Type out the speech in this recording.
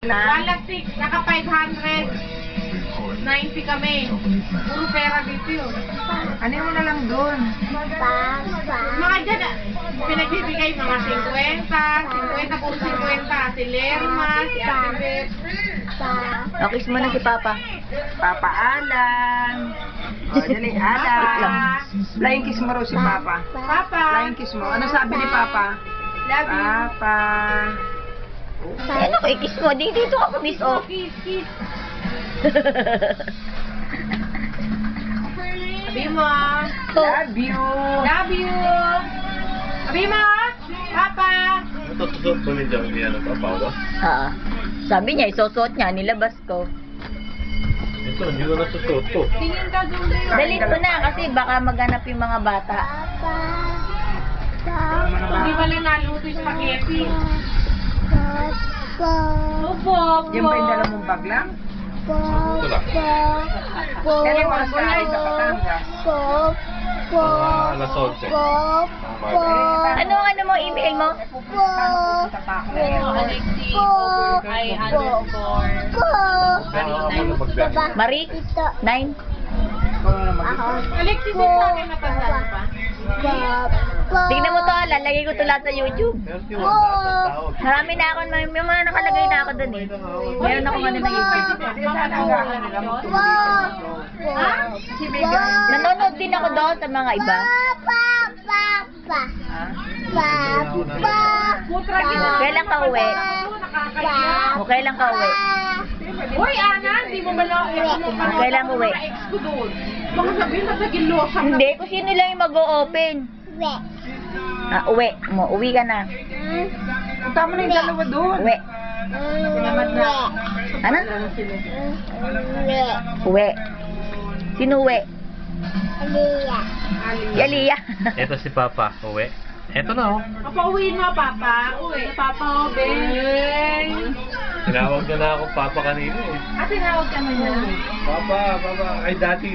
Walasik, naka 500. 90 kami. Puro pera dito yun. Ano mo na lang doon? Mga dyan, pinagbibigay mga 50, 50 puro 50. Si Lerma, si Ate Beth. O, kiss mo na si Papa. Papa Alan. O, dali, Alan. Flying kiss mo raw si Papa. Papa. Flying kiss mo. Ano sabi ni Papa? Love you. Papa. Ano ko, i-kiss mo. Dito ako, miss. Oh. Kiss, kiss. Sabi mo. Love you. Love you. Sabi mo. Papa. Natutusot ko ni John niya ng papawa. Sabi niya, isusuot niya, nilabas ko. Ito, hindi ko natutusot to. Tingin ka doon. Dalhin ko na kasi baka maghanap yung mga bata. Hindi pala naluto yung spaghetti. Opo. Yan ba yung dala mong bag lang? Ito lang. Kaya oras ka ay sa Batangas. Alas 11. Ano mo, email mo? Alexi ay underscore. Marie? 9? Alexi, din sa akin matandaan pa. Tingnan mo to, lalagay ko to lahat sa YouTube. Meron yung tawag. Marami na ako, may mga nakalagay na ako dun eh. Meron ako ano na YouTube. Ha? Nanonood din ako doon sa mga iba. Putra kita. Kailan ka uwi? Nakakaya. O kailan ka uwi? Hoy, Ana, hindi mo ba lang Kailan uwi? ex ko doon. Baka sabihin na sa gilosa. Hindi, kung sino lang yung mag-o-open. Uwi. Uwi ka na. Punta mo na yung dalawa doon. Uwi. Ano? Uwi. Sino uwi? Si Aliyah. Ito si Papa, uwi. Ito na oh. Papauwiin mo, Papa. Uwi. Papa, Ben. Tinawag na ako Papa kanina eh. Tinawag ka na niya. Papa, ay Daddy.